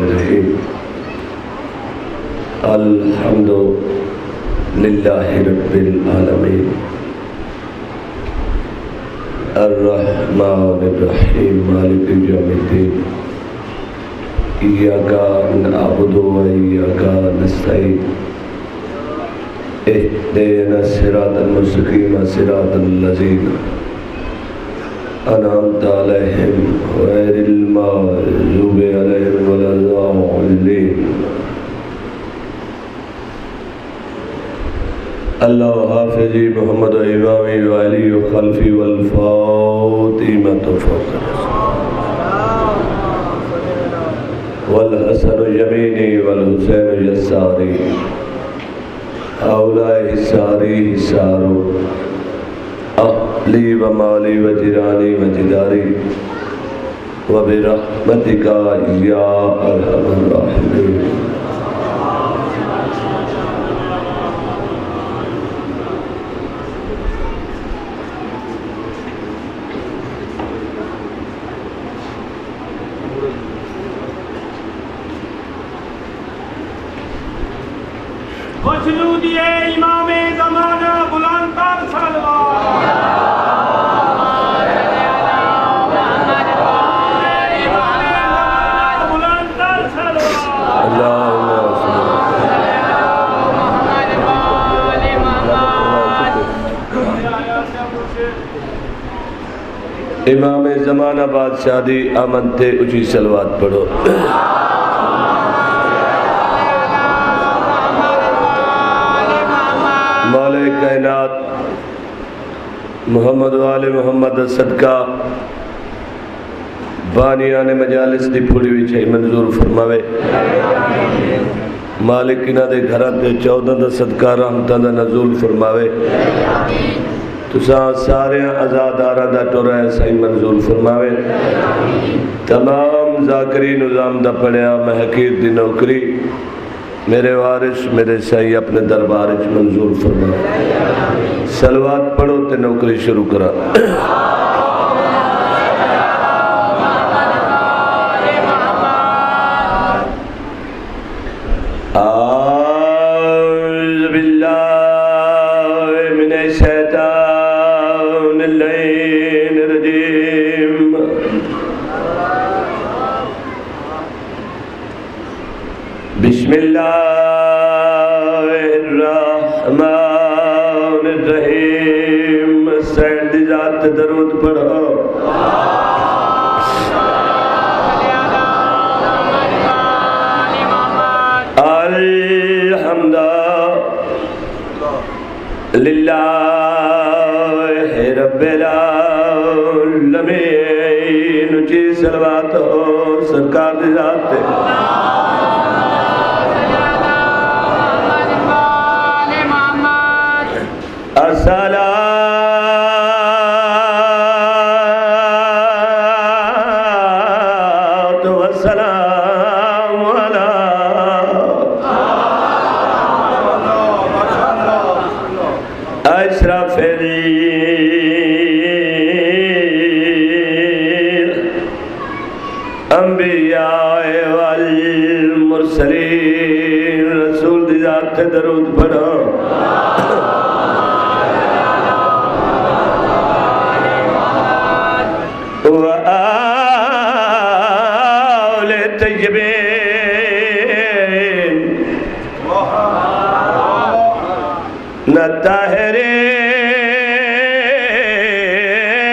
الرحیم الحمد للہ رب العالمین الرحمن الرحیم مالک یوم الدین ایاک نعبد و ایاک نستعین اهدنا الصراط المستقیم صراط الذین انعمت علیہم غیر المغضوب علیہم ولا الضالین اللہ حافظی محمد و امامی و علی و خلفی والفاطمۃ فوق والحسن یمینی والحسین یساری اولائی حساری حسارو اہلی و مالی و جرانی و جداری و برحمتک یا ارحم الراحمین خوشنودی امام زمانہ بلند تر صلوات بلند تر صلوات امام زمانہ بادشاہ دی آمد تے اچھی صلوات پڑھو مولا کائنات محمد و آل محمد صدقہ بانیان مجالس دی پھوڑی ہوئی چھئی منظور فرماوے مالک انہ دے گھران دے 14 دا صدقہ رحمتان دا نزول فرماوے تساں سارے ازادارہ دا ٹورہ سائی منظور فرماوے تمام ذاکری نظام دا پڑھیا محقیر دی نوکری میرے وارث میرے سائی اپنے دربارش منظور فرما صلوات پڑھو تے نوکری شروع کرا اعوذ باللہ من الشیطان اللعین الرجیم بسم اللہ الرحمن الرحیم سینڈ ذات درود پڑھو الحمد للہ رب العالمین اچھی صلوات ہو سرکار دی ذات الصلاة والسلام على أشرف الأنبياء والمرسلين رسول دی ذات درود پڑھو وآل طیبین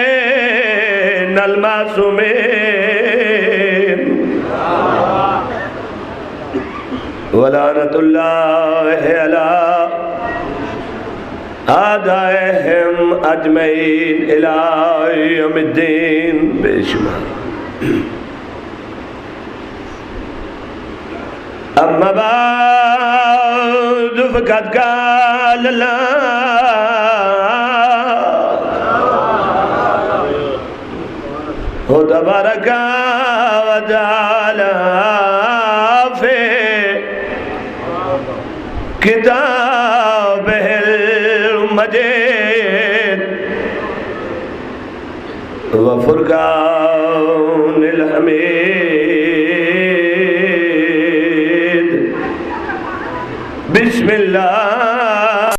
الطاہرین المعصومین ولعنت اللہ علی آدائہم اجمعین الى یوم الدین بے شمار اما بعد فقد قال اللہ تبارک و تعالی فی کتابہ المجید وفرقان الحمید بسم اللہ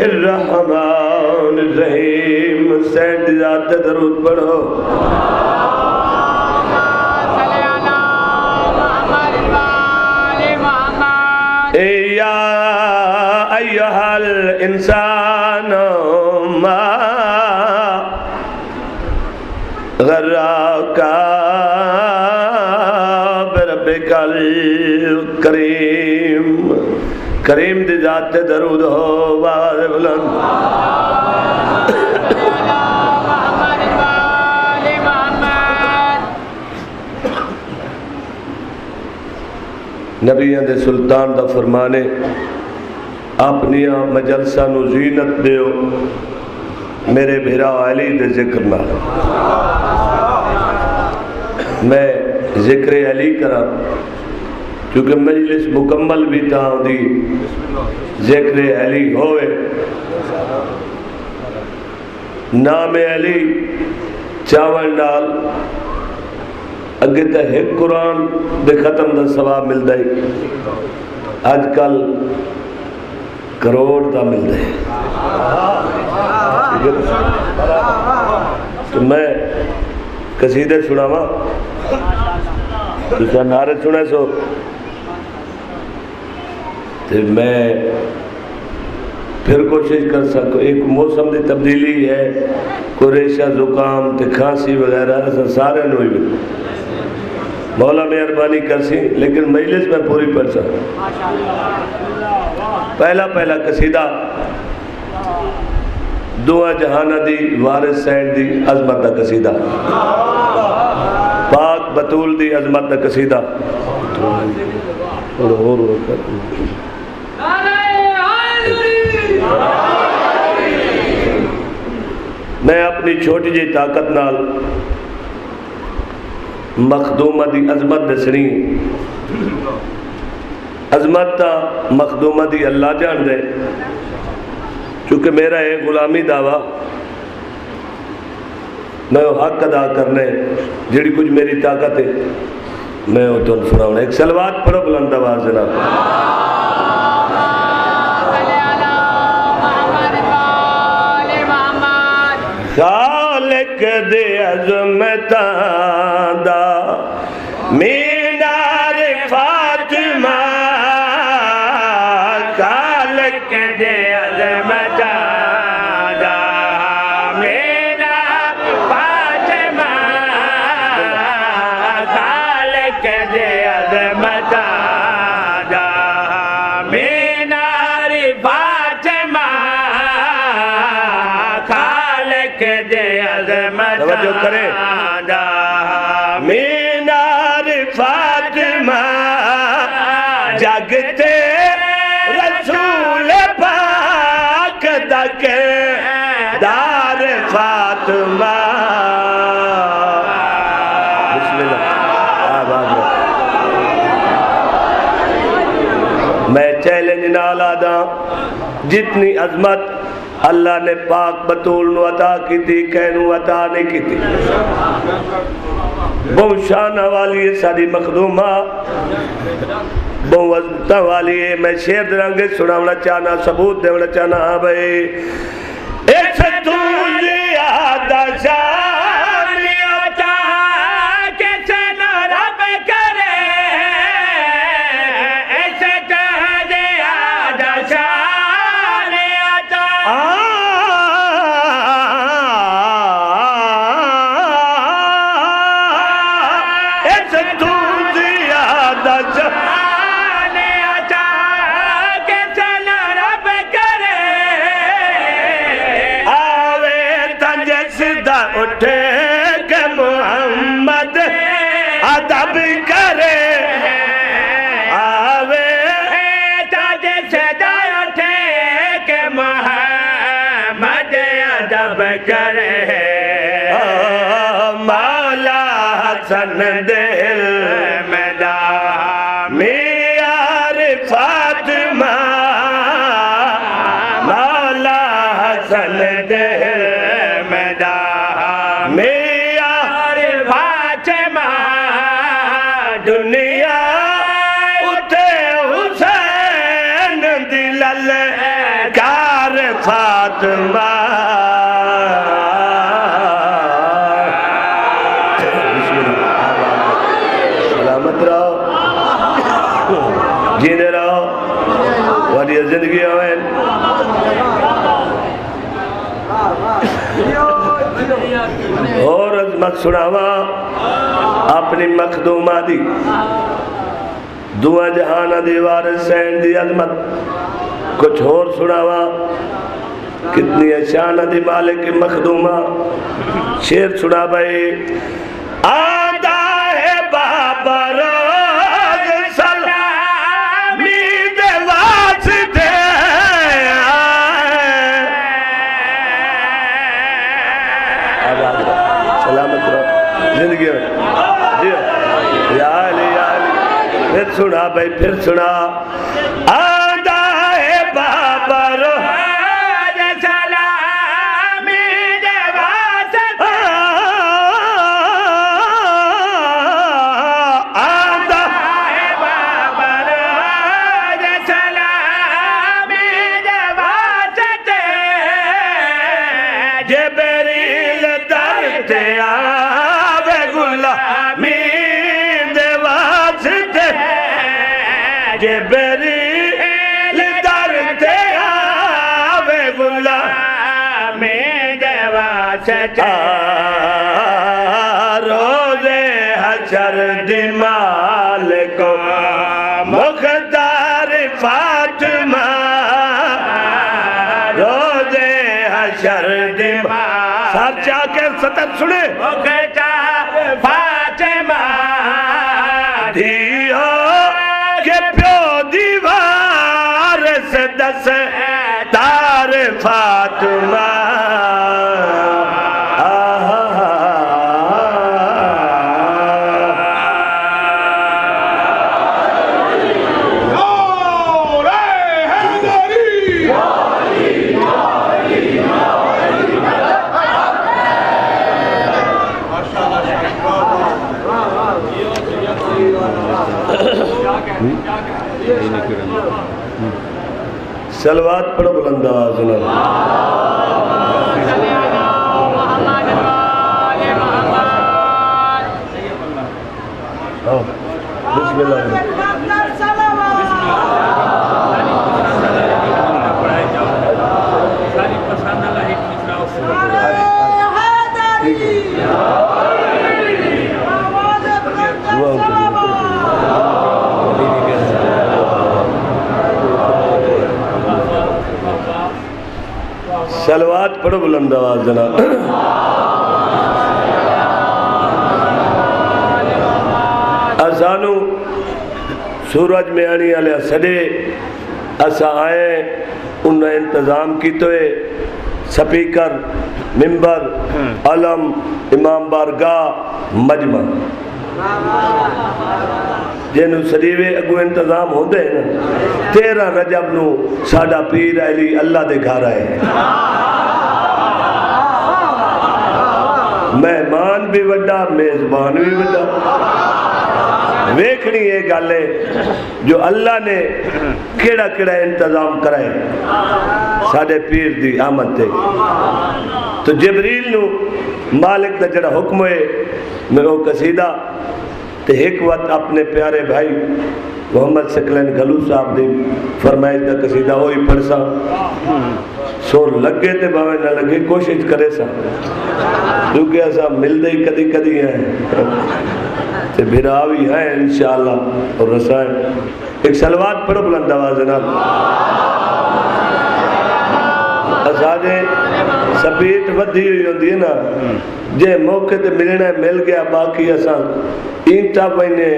الرحمن الرحیم سینٹ ذات درود پڑھو یا ایہا الانسان ما غرک بربک الکریم کریم دی ذات درود ہو باز بلند نبیان دے سلطان دا فرمانے اپنی مجلسہ نو زینت دیو میرے بھیرا علی دے ذکر نہ میں ذکر علی کرا کیونکہ مجلس مکمل بھی تھا دی ذکر علی ہوئے نام علی چاول ڈال اگے تا ایک قرآن دے ختم دا ثواب مل دائی آج کل کروڑ دا مل دائی تو میں قصیدہ سناوا دوسرا نعرہ سنے سو تو میں پھر کوشش کر سکو ایک موسم دی تبدیلی ہے کوئی ریشہ زکام تے کھانسی وغیرہ سارے نوئی بھی مولا مہربانی کر سی لیکن مجلس میں پوری پڑھ سکتا پہلا قصیدہ دعا جہانہ دی وارث سینڈ دی عظمت دا قصیدہ پاک بطول دی عظمت دا قصیدہ میں اپنی چھوٹی جی طاقت نال مخدومہ دی عظمت دسنی عظمت تا مخدومہ دی اللہ جان دے چونکہ میرا ہے غلامی دعویٰ میں وہ حق ادا کرنے جڑی کچھ میری طاقت ہے میں وہ تن سناؤں ایک سلوات پڑھو بلند آواز جناب خالق دے عظمتاں دا مینار فاطمہ خالق دے عظمتاں دا مینار فاطمہ خالق دے عظمتاں دا مینار فاطمہ خالق دے توجہ کرے مینار فاطمہ جگتے رسول پاک دکے دار فاطمہ بسم اللہ میں چیلنج نالا دا جتنی عظمت اللہ نے پاک بطول نو عطا کی تھی کہنو عطا نہیں کی تھی بہت شانہ والی ہے ساری مخدومہ بہت عظمتہ والی ہے میں شیر درنگے سناونا چاہنا ثبوت دیونا چاہنا ہاں بھئی ایس تو زیادہ شانی عطا کسے نہ رب کرے ایس تو زیادہ شانی عطا ایس تو زیادہ شانی عطا کسے نہ رب کرے آوے تجسدہ اٹھے کہ محمد ادب کرے آوے تجسدہ اٹھے کہ محمد ادب کرے مولا حسن دل میں دا میار فاطمہ مولا حسن دل میں دا میار فاطمہ دنیا فاطمہ سلامت رہو جینے رہو وڈی زندگی ہوئے اور عظمت سناوا اپنی مخدومہ دی دعا جہانہ دی وارث سین دی عظمت کچھ اور سناوا کتنی شانہ دی مالک مخدومہ شیر سنا بھائی آدھا ہے بابا روز سلامی دے واسطے سلامت رہو زندگی میں یا علی پھر سنا بھائی پھر سنا آدھا ہے بابا روز سلامی دے واسطے آدھا ہے بابا روز سلامی دے واسطے جبریل در تے آوے غلامی دے واسطے جبریل در تے آوے غلامی دے واسطے روز حشر دی مالک مختار فاطمہ روز حشر دی ساتھ جا کے ستر سنے مختار فاطمہ دھیو کہ پیو دیوار سے دس تار فاطمہ سلوات پڑھو بلند آواز میں بسم اللہ سلوات پڑھو بلند آواز جناب اسانو سورج میں آنی علیہ سڑے اسا آئے انہیں انتظام کی توئے سپیکر ممبر علم امام بارگاہ مجمع جنہوں سریوے اگو انتظام ہوندے ہیں نا 13 رجب نو ساڑا پیر علی اللہ دے گھر آئے مہمان بھی وڈا میزبان بھی وڈا ویکھنی یہ گالے جو اللہ نے کیڑا کیڑا انتظام کرائے ساڑے پیر دی آمد تے تو جبریل نو مالک دا جڑا حکم ہے میں وہ قصیدہ تے ایک وقت اپنے پیارے بھائی محمد سکلین گھلو صاحب دی فرمائش دا قصیدہ ہوئی پڑھسا سور لگے تے باوے نہ لگے کوشش کرے سا کیونکہ ایسا مل دے کدی کدی ہیں تے بھراوی ہیں انشاءاللہ اور رسائیں ایک سلوات پڑھو بلند آواز جناب اسانے سپیٹ ودھی ہوئی ہوندی ہے نا جے موقع تے ملنا مل گیا باقی اساں اینٹا پہنے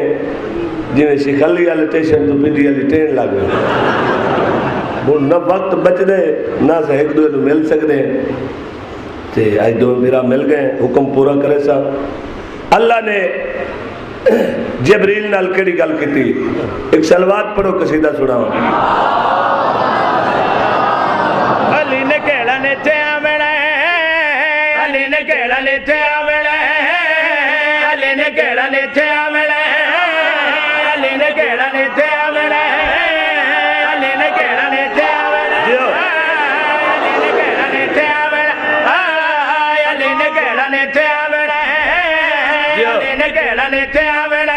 جی میں شکھلی والی ٹیشن تو پنڈی والی ٹرین لگ گئی وہ نہ وقت بچ دے نہ سے ایک دوے تو مل سکتے ہیں تے آج دو میرا مل گئے حکم پورا کرے سا اللہ نے جبریل نال کیڑی گل کی تھی ایک سلوات پڑھو قصیدہ سناؤ علی نے کیڑا نیچے آوڑا علی نے کیڑا نیچے آوڑا علی نے کیڑا نیچے آوڑا علی نے کیڑا نیچے آوڑا علی نے کیڑا نیچے آوڑا علی نے کیڑا علی نے کیڑا نیچے آونا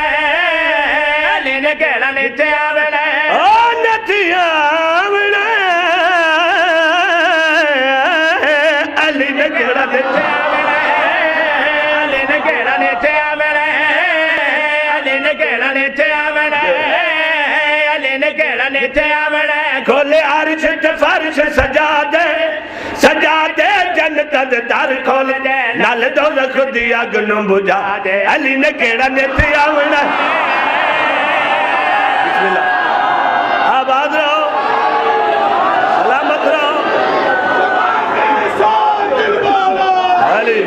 علی نے کیڑا نیچے آونا نیچے آونا علی نے کیڑا نیچے آونا علی نے کیڑا نیچے آونا علی نے کیڑا نیچے آونا علی نے کیڑا نیچے آونا کھولے عرش تے فرش سجا دے جنت دے در کھول دے نال دوزخ دی اگ نوں بجھا دے علی نے کیڑا نیچے آونا بسم اللہ آباد رہو سلامت رہو علی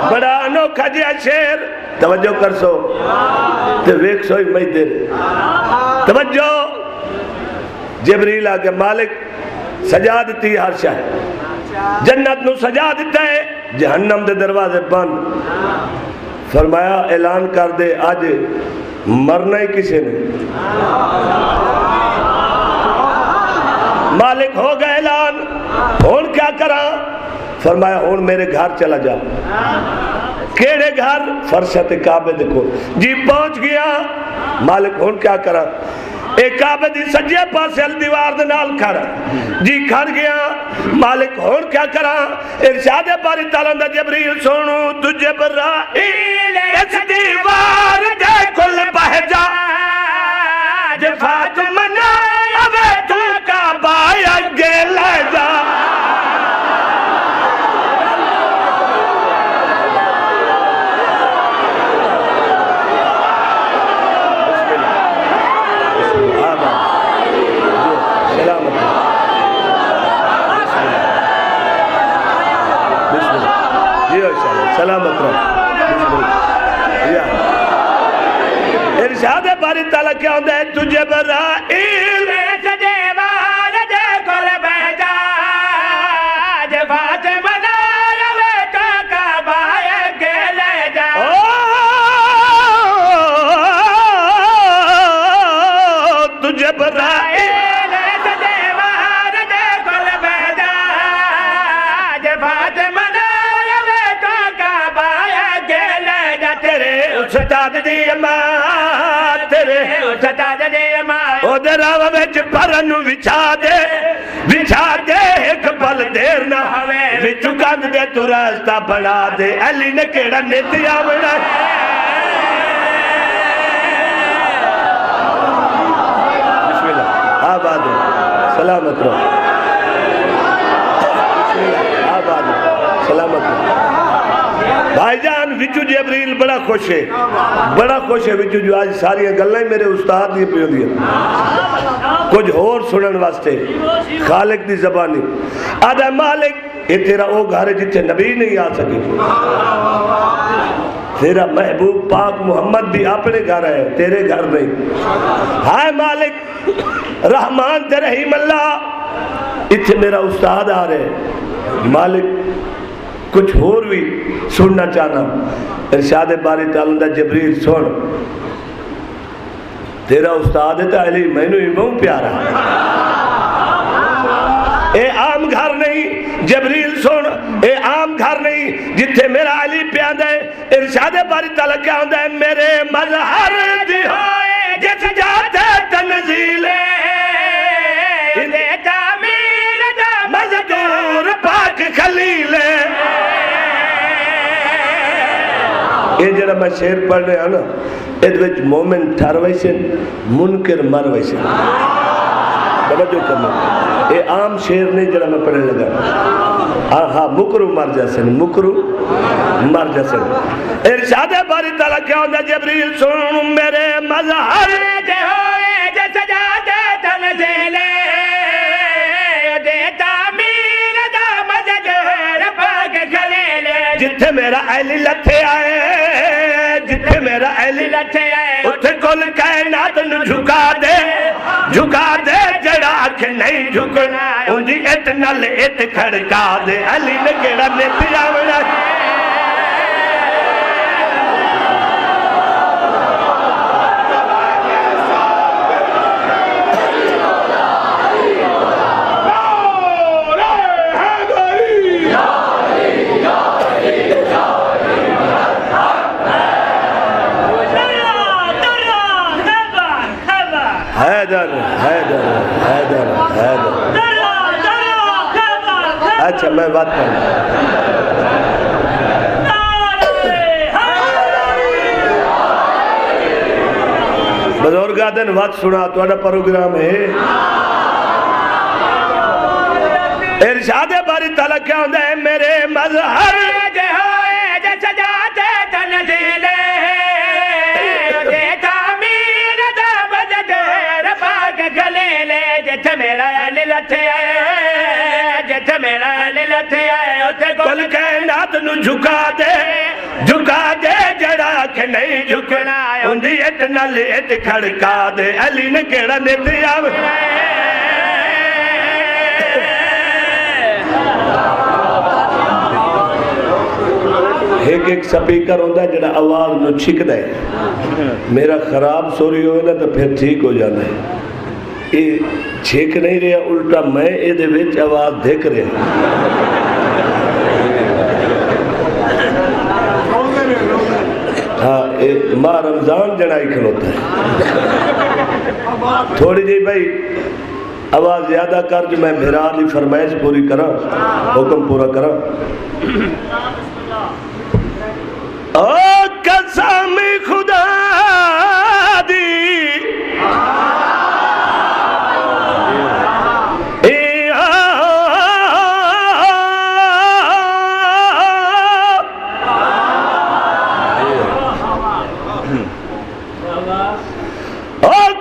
بڑا انوکھا جیا شیر توجہ کر سو تے ویک سوئی میں دیر توجہ جبریل آگے مالک سجا دیتی ہر شاہ جنت نو سجا دیتا ہے جہنم دے دروازے بند فرمایا اعلان کر دے آج مرنا ہی کسی نے مالک ہو گئے اعلان ہون کیا کرا فرمایا ہون میرے گھر چلا جا کیڑے گھر فرشت کعبے دیکھو جی پہنچ گیا مالک ہون کیا کرا ایک کعبے دی سجے پاسے دیوار دے نال کھڑا جی کھڑ گیا مالک ہون کیا کرا ارشاد باری تعالیٰ دا جبریل سونو تجھے برائیل اس دیوار دے کل بہ جا جے فاطمہ نا اوے تو کعبہ اگے لے جا سلامت رہو ارشاد باری تعالیٰ کیا ہوتا ہے تجھے برائیل دیوار دے کل بہ جا جے فاطمہ نا اوے تو کعبہ اگے لے جا تجھے برائیل دیوار دے کل بہ جا جے فاطمہ استاد دی اماں تیرے استاد دی اماں او دے راہ وچ پرن وچھا دے ایک پل دیر نہ ہوے وچ کند دے تو راستہ بنا دے علی نے کیڑا نیت آونا بسم اللہ آباد سلامت رہو بسم اللہ آباد سلامت رہو بھائی جان وچو جبریل بڑا خوش ہے وچو جو آج ساری گلیں میرے استاد دی پیو دی کچھ اور سنن واسطے خالق دی زبانی آدھا مالک یہ تیرا او گھر ہے جتنے نبی نہیں آ سکے تیرا محبوب پاک محمد بھی اپنے گھر ہے تیرے گھر نہیں ہائے مالک رحمان تے رحیم اللہ اتنے میرا استاد آ رہے مالک کچھ اور بھی سننا چاہنا ارشاد باری تعالیٰ دا جبریل سن تیرا استاد ہے تا علی میں نے ہی بہت پیارا اے عام گھر نہیں جبریل سن اے عام گھر نہیں جتھے میرا علی پیاد ہے ارشاد باری تعالیٰ کیا ہوتا ہے میرے مظہر دی ہوئے جس جاتے تنزیل انہیں تعمیر دا مزدور پاک خلیل یہ جڑا میں شعر پڑھ رہا نا اس وچ مومن ٹھر ویسے منکر مر ویسے توجہ کرنا یہ عام شعر نہیں جڑا میں پڑھنے لگا ہاں مکرو مر جاسن مکرو مر جاسن ارشاد باری تعالیٰ کیا ہوتا جبریل سن میرے مظہر دے ہوئے جس جاتے تنزیلے دے تعمیر دا مزدور پاک خلیلے جتھے میرا علی لتھے آئے جتھے میرا علی لٹھے آئے اتھے کل کائنات نو جھکا دے جڑا آنکھ نہیں جھکنا انجی ایت نل ایت کھڑکا دے علی نے کیڑا نیت آونا حیدر حیدر حیدر حیدر اچھا میں بات کروں بزرگاں دن وقت سنا توڑا پروگرام ہے ارشاد باری تعالیٰ کیا ہوندہ ہے میرے مظہر جے ہوئے جے سجاتے تنزیلے جے تعمیر دابد جیر پاک گلیلے جے میرا للت آئے جے میرا للت آئے کل کائنات نو جھکا دے جڑا کہ نہیں جھکنا اندھی اتنا لیت کھڑکا دے علی نے کیڑا نیتی آو ایک سپیکر ہوندہ ہے جڑا آواز نو چھک دے میرا خراب سوری ہوئے نا تو پھر ٹھیک ہو جانا ہے یہ چھک نہیں رہا الٹا میں اے دے وچ آواز دیکھ رہا ہاں ماں رمضان جڑائی کھلوتا ہے تھوڑی جی بھائی آواز زیادہ کر جو میں بھیرا دی فرمائش پوری کرا حکم پورا کرا قسم خدا دی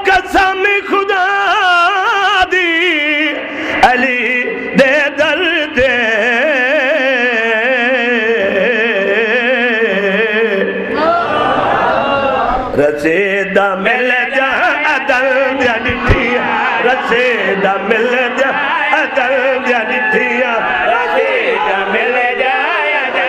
قسم خدا دی علی دے درد رسیدہ مل جا عدل دیا نتھیا رسیدہ مل جا عدل دیا نتھیا رسیدہ مل جایا جا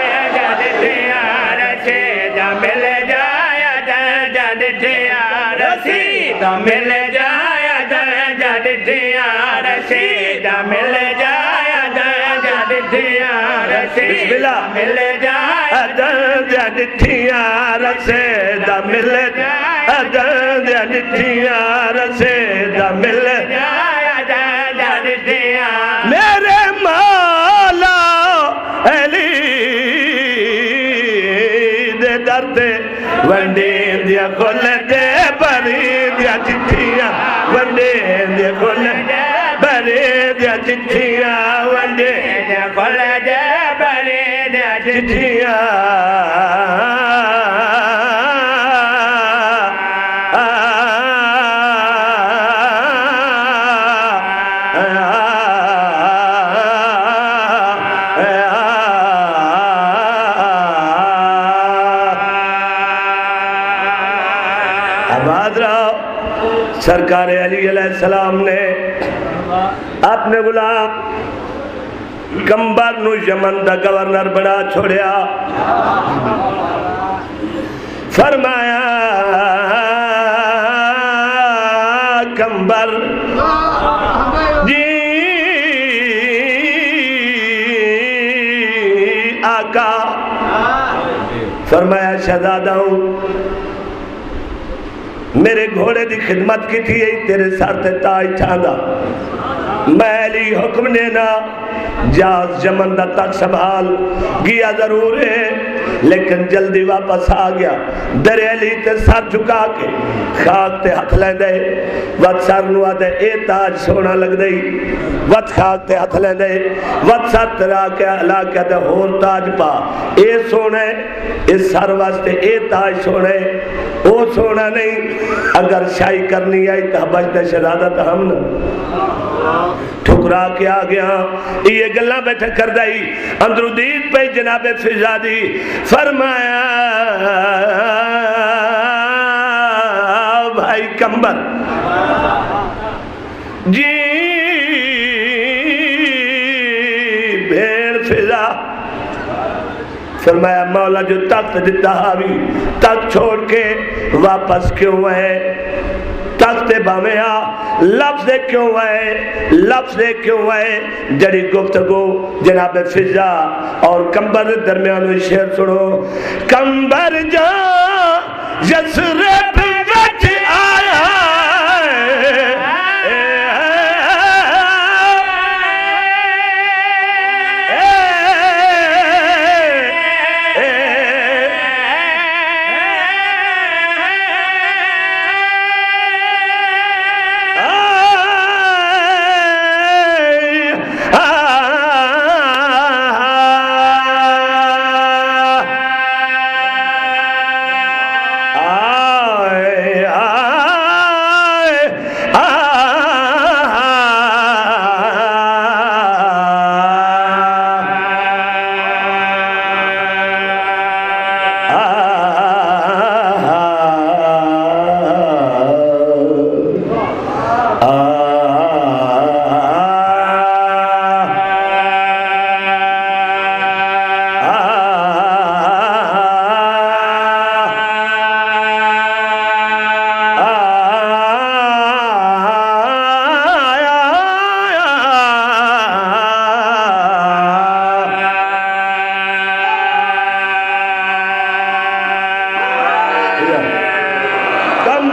نتھیا رسیدہ مل جایا جا نتھیا رسیدہ مل جایا جا نتھیا رسیدہ مل جایا جا نتھیا رسیدہ مل جایا عدل دیا نتھیا رسیدہ مل جا عدل دیا نتھیا رسیدہ مل جایا جا نتھیا میرے مولا علی دے درد ونڈی دیا کھول دے بری دیا چٹھیاں ونڈی دیا کھول دے بری دیا چٹھیاں ونڈی دیا کھول دے بری دیا چٹھیاں سرکار علی علیہ السلام نے اپنے غلام کمبر نو یمن دا گورنر بنا چھوڑیا فرمایا کمبر جی آقا فرمایا شہزادہ ہوں میرے گھوڑے دی خدمت کی تھی تیرے سر تے تاج چھاندا میں علی حکم دینا جاز یمن دا تک سنبھال گیا ضرور ہے لیکن جلدی واپس آ گیا در علی تے سر جھکا کے خاک تے ہاتھ لے دے وقت سر نو آدھے اے تاج سونا لگ دئی وقت خاک تے ہاتھ لے دے وقت سر ترا کے علا کے دے ہور تاج پا اے سونے اس سر واسطے اے تاج سونے وہ سونا نہیں اگر شائی کرنی آئی تو بچتے شہزادہ تو ہم نہ ٹھکرا کے آ گیا یہ گلہ بیٹھا کر دائی اندرو دید پہ جناب فضادی فرمایا بھائی کمبر جی بھیڑ فضا فرمایا مولا جو تخت دیتا ہاوی تخت چھوڑ کے واپس کیوں ہے تخت باویا لفظ کیوں ہے جڑی گفتگو جناب فضا اور کمبر درمیان شعر سنو کمبر جا یسرب وچ آیا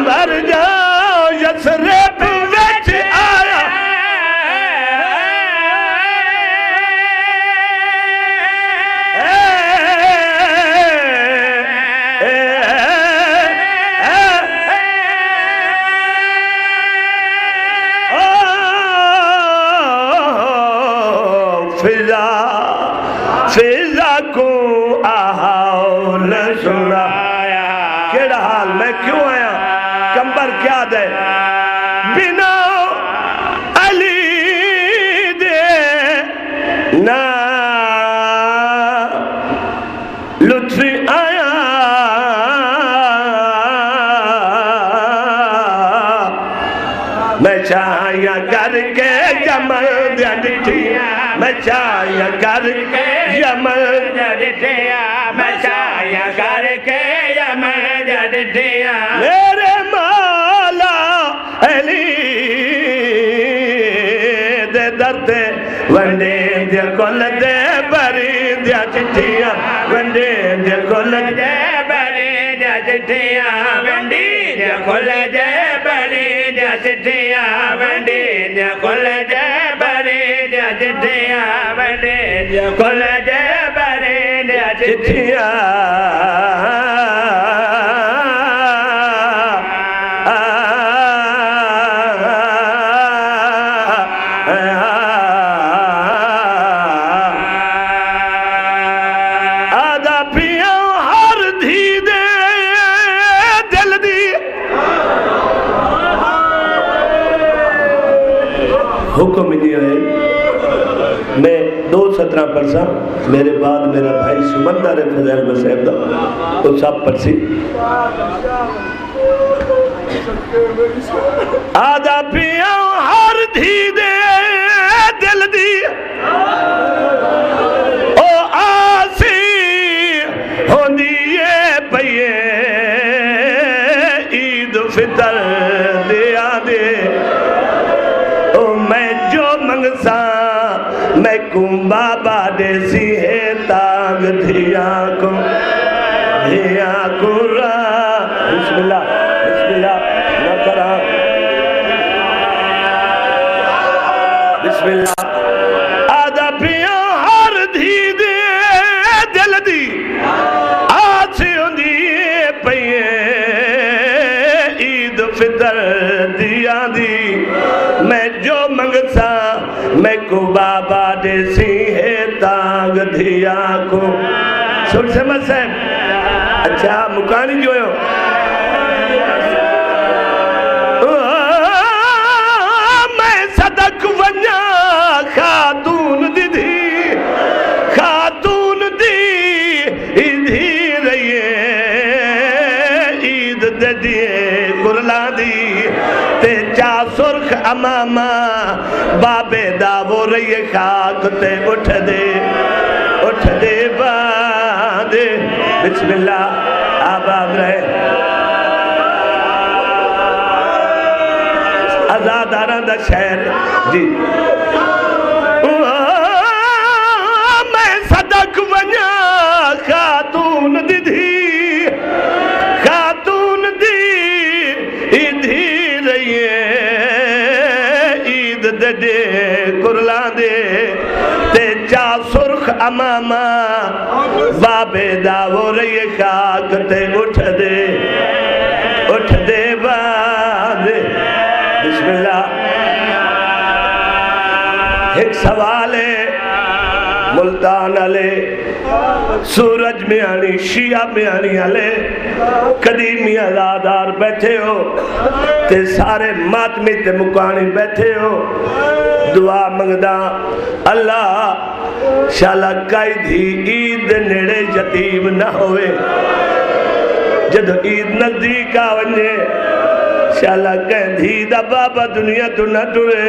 کمبر جاؤ یسرب وچ آیا فضا کو آہول سنایا کیڑا حال میں کیوں آیا کمبر کیا دے بنا علی دے نا لطفی آیا میں چاہیا کر کے جمل دیا ڈٹھیا میں چاہیا کر کے جمل دیا ڈٹھیا میں چاہیا کر کے جمل دیا ڈٹھیا میرے مولا علی دے درتے ونڈے دیا کل دے بری دیا چٹھیا ونڈے دیا کل دے بری دیا چٹھیا ونڈی دیا کل دے بری دیا چٹھیا ونڈی دیا کل دے بری دیا چٹھیا ونڈی دیا کل دے بری دیا چٹھیا حکم نہیں ہے میں 2:17 پڑھسا میرے بعد میرا بھائی سمندر فضائل مسیب دا وہ سب پڑھسی آدھا پیاں ہر دھی دے دل دی او آسی ہوندیے پئیے عید فطر دیا دے منگسا میں کم بابا دے سی ہے تاگ دھیا کو را بسم اللہ نہ کرا بسم اللہ آدھا پیاں ہر دھی دے دل دی آج ہوندی پئیے عید فطر دیا دی میں جو منگسا میں کو بابا دے سی ہے تاگ دھیا کو سن سے مسئب اچھا مکانی جو ہے میں صدق ونیا خاتون دی دھی رہیے عید دے دیے گرلا دی تے چا سرخ اماما بابے دا وہ رہی خاک تے اٹھ دے باندے بسم اللہ آباد رہے آزاداراں دا شہر جی میں صدق ونیا خاتون دی دھی رہیے عید دے کرلا دے تے چا سرخ اماما بابے دا وہ رہی خاک تے اٹھ دے باندے بسم اللہ ایک سوال ہے ملتان علی سورج میں آنی شیعہ میں آنی علی قدیمی ازادار بیٹھے ہو تے سارے ماتمی تے مکانی بیٹھے ہو دعا منگدا اللہ شالا کائی دھی عید نیڑے یتیم نہ ہوئے جد عید نزدیک آونجے شالا کہیں دھی دا بابا دنیا تو نہ ٹورے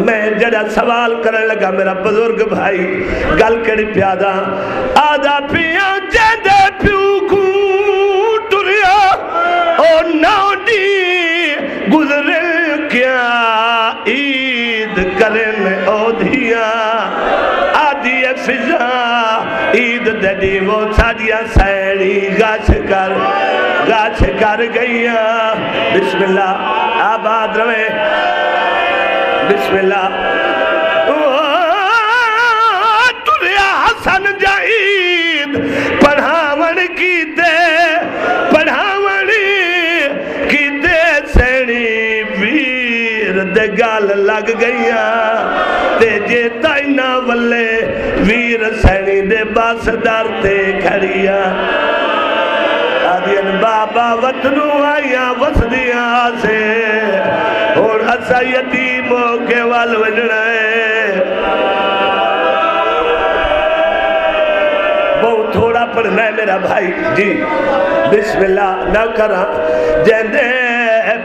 میں جڑا سوال کرنے لگا میرا بزرگ بھائی گل کڑی پیادا آدھا پیاں جیندے پیو کو ٹوریا او ناؤڈی گزرے کیا عید کرن او دھیا آدھی فضا عید دے وہ ساڑیاں سیڑی گاچ گاچھ کر گئیاں بسم اللہ آباد روے بسم اللہ تریا حسن جائید پڑھاون کی دے سینی ویر دے گال لگ گئیاں تے جے تائنا والے ویر سینی دے باس دار تے کھڑیاں آدین بابا وطنو آئیاں وسدیاں سے اور اسا یتیموں کے وال وجڑا ہے بہت تھوڑا پڑھنا ہے میرا بھائی جی بسم اللہ نہ کرا جیندے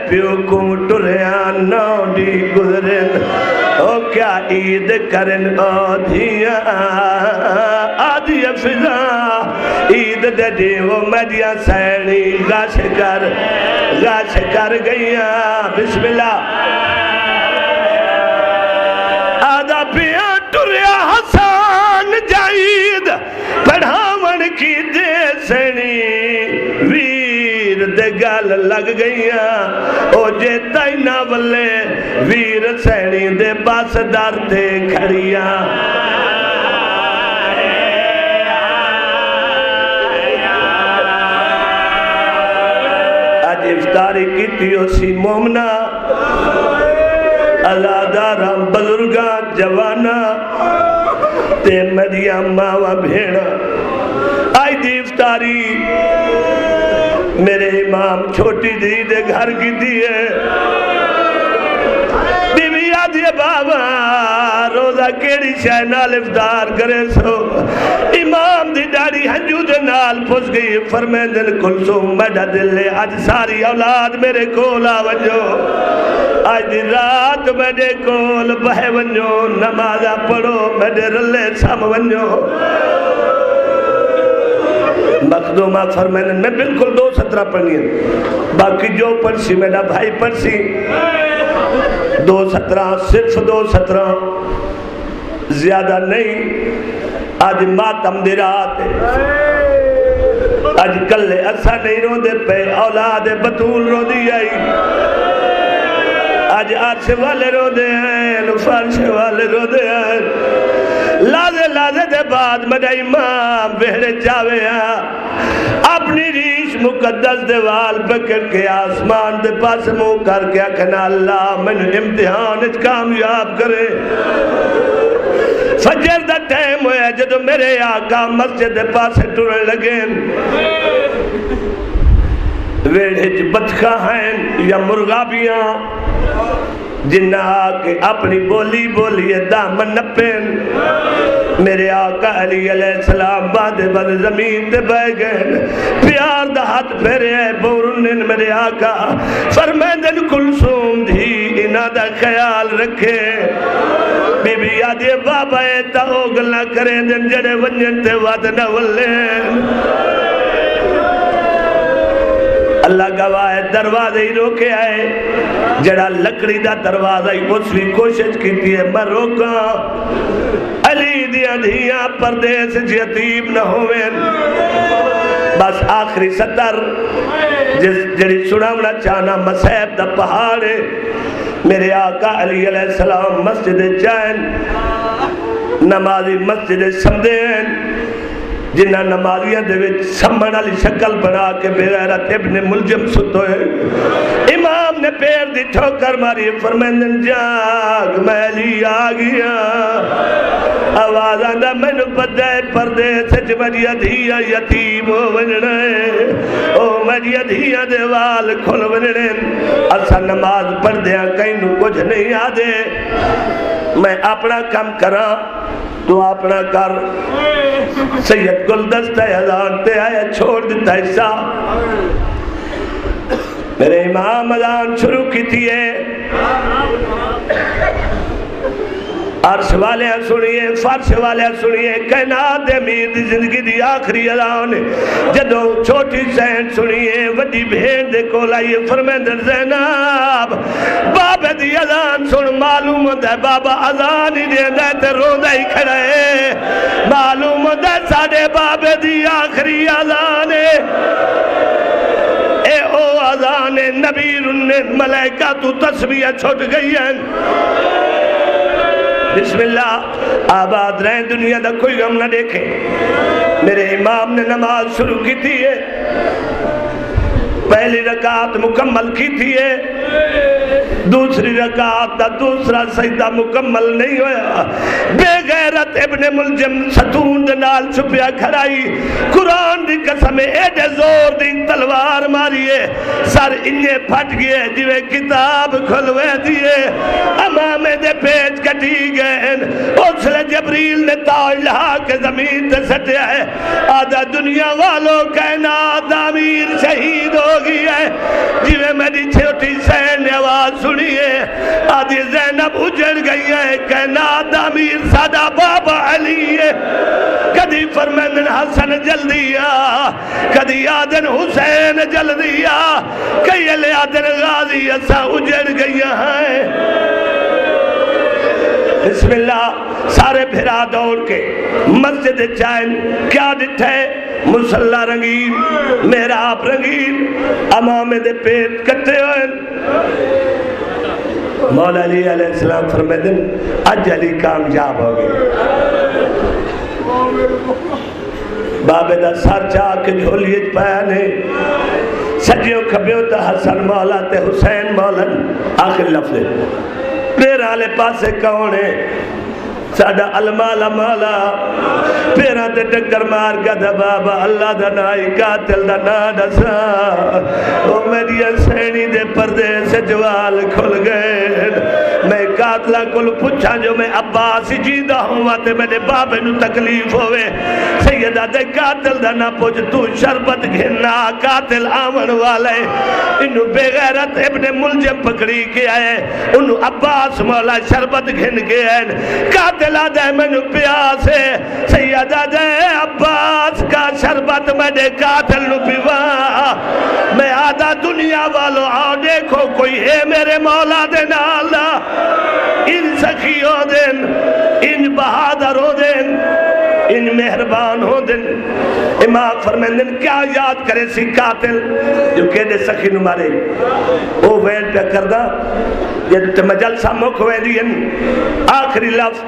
پیو کو ٹریاں نوڈی گزرن او کیا عید کرن آدھیاں آدھی فضا عید دے دیو مدیاں سینی گاش کر گئیاں بسم اللہ آدھا پیا ٹریا حسان جائید پڑھاون کی دے سینی ویر دے گال لگ گئیاں او جے تائنا والے ویر سینی دے باس دار تے کھڑیاں آج افطاری کی تیو سی مومنہ ازادارم بزرگاں جوانا تے مدیاں ماوا بھیڑا آئی دی افطاری میرے امام چھوٹی دی دے گھر کی دیئے بی بی آدھی بابا روزہ کیڑی شاہ نال افطار کرے سو امام دی ڈاڑی ہنجو دے نال پھس گئی فرمیندن کلثوم میڈا دل لے آج ساری اولاد میرے کولا ونجو آج دی رات میرے کول بہے ونجو نمازہ پڑھو میرے رلے سام ونجو مخدومہ فرمیندن میں بالکل 2:17 پڑھنی ہے باقی جو پڑھسی میرا بھائی پڑھسی 2:17 صرف 2:17 زیادہ نہیں آج ماتم دی رات آج کلے اسا نہیں رو دے پہ اولاد بطول رو دی آئی آج عرش والے رو دے ہیں فرش والے رو دے ہیں لازے دے بعد میرا امام بہڑے جاوے ہیں اپنی ریش مقدس دیوال پکڑ کے آسمان دے پاس منہ کر کے اکھنا اللہ میں امتحان کامیاب کرے فجر دا ٹائم ہویا جدو میرے آقا مسجد دے پاس ٹرن لگیں ویڑھج بچکا ہیں یا مرغابیاں جنہ آکے اپنی بولی دامن نپین میرے آقا علی علیہ السلام بعد زمین تے بہ گئے پیار دا ہاتھ پھیرے بورنن میرے آقا فرمیندن کلثوم دھی انہ دا خیال رکھے بی بی یادی بابا ایتا اوگل نہ کریں دن جڑے ونجن تے وعد نہ ولین اللہ گواہ دروازے ہی روکے آئے جڑا لکڑی دا دروازہ ہی اس بھی کوشش کی ہے میں روکا علی دیا دھیاں پردیس یتیم نہ ہوئے بس آخری سطر جڑی سناونا چاہنا مسیب دا پہاڑے میرے آقا علی علیہ السلام مسجد جائن نمازی مسجد سمدین جنہ نمازیاں دے وچ سمن علی شکل بنا کے بغیرت ابن ملجم ستوئے امام نے پیر دی ٹھوکر ماری فرمیندن جاگ میں علی آگیا آواز آندہ میں نو پتہ ہے پردے سچ مجھے دھیا یتیم ہو ونڑے او مجھے دھیا دیوال کھل ونڑے اسا نماز پڑھ دیا کہیں نو کچھ نہیں آدے میں اپنا کام کرا تو اپنا کر سید گلدستہ اذان تے آیا چھوڑ دیتا حصہ میرے امام اذان شروع کی تھی عرش والے سنیے فرش والے سنیے کائنات امیر دی زندگی دی آخری اذان جدو چھوٹی سین سنیے وڈی بھیڑ دے کو لائیے فرمیندر زینب بابے دی اذان سن معلوم ہوتا ہے بابا اذان ہی دے دے تے روزہ ہی کھڑے معلوم ہوتا ہے ساڑھے بابے دی آخری اذان اے او اذان نبی ملائکہ تو تسبیح چھوٹ گئی ہیں. بسم اللہ آباد رہیں دنیا دا کوئی غم نہ دیکھیں. میرے امام نے نماز شروع کی تھی ہے, پہلی رکعت مکمل کی تھی ہے, دوسری رکعت دا دوسرا سجدہ مکمل نہیں ہویا. بے غیرت ابن ملجم ستون دے نال چھپیا کھڑائی, قرآن دی قسم ایڈے زور دی تلوار ماریے, سر انجے پھٹ گئے جوے کتاب کھلوے دیے, امامے دے پیچ کٹی گئے. اس لئے جبریل نے تاج لہا کے زمین تے سٹیا ہے, آدھا دنیا والوں کائنات امیر شہید ہو گئی ہے. جوے میری چھوٹی سین نے آواز سنیے, آدھی زینب اجڑ گئی ہے, کائنات امیر سادہ بابا علی ہے. کدی فرمیندن حسن جلدی آ, کدی آدن حسین جلدی آ, کئی علی آدن غازی ایسا اجڑ گئی ہیں. بسم اللہ سارے بھرا دوڑ کے مسجد چائن کیا ڈٹھے, مسلح رنگین, محراب رنگین, امامے دے پیٹ کٹے ہوئے. مولا علی علیہ السلام فرمیدن اج علی کامیاب ہو گئے. بابے دا سر چاہ کے جھولیج پایا نے, سجیوں کھبیوں تا حسن مولا تے حسین مولن. آخر لفظ پیر آلے پاسے کون ہے, ساڑھا المالا مالا, پیرہ تے ٹکر مار گا دا بابا اللہ دا نائی قاتل دا نا دسا. او میری سینی دے پردے سے جوال کھل گئے. میں قاتلہ کل پوچھا جو میں عباس جیدہ ہوں تے میرے بابے نو تکلیف ہوئے. سیدہ دے قاتل دا نا پوچھ تو شربت گھننا, قاتل آمن والے. انہوں بے غیرت ابن ملجم پکڑی کے آئے, انہوں عباس مولا شربت گھن کے آئے. قاتل آدھے میں نو پیاسے, سیدہ دے عباس کا شربت میں دے قاتل نو پیوا. میں آدھا دنیا والو آؤ دیکھو کوئی ہے میرے مولا دے نالا. ان سخی ہو دن, ان بہادر ہو دن, ان مہربان ہو دن. امام فرمیندن کیا یاد کرے سی قاتل جو کہنے سخی نو مارے. او وین پہ کردہ یہ مجلسہ مکھوے دین. آخری لفظ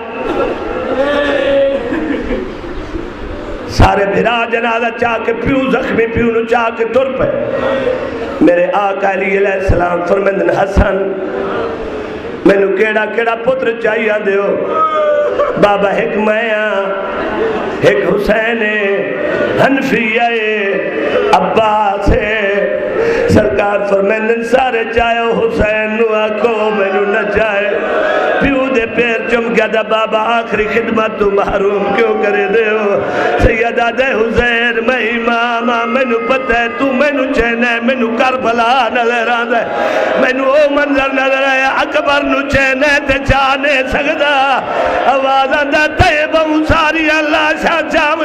سارے بھرا جنازہ چاہ کے پیو زخمی پیو نو چاہ کے تر پہ. میرے آقا علیہ السلام فرمیندن حسن میں نو کیڑا کیڑا پتر چاہیے آدھے ہو. بابا ایک میاں, ایک حسین, حنفیہ, عباس ہے. سرکار فرمیندن سارے چاہے حسین نو آکو میں نو نہ چاہے. پیو دے پیر چم گیا دا بابا آخری خدمت تو محروم کیوں کرے دے ہو. سیدہ دے حسین میں امام میں نو پتہ ہے تو میں نو چہنے, میں نو کربلا نظر آدھے, میں نو او منظر نظر آیا اکبر نو چہنے تے چاہنے سکتا. آواز آدھا طیبہ ساری اللہ شاہ جام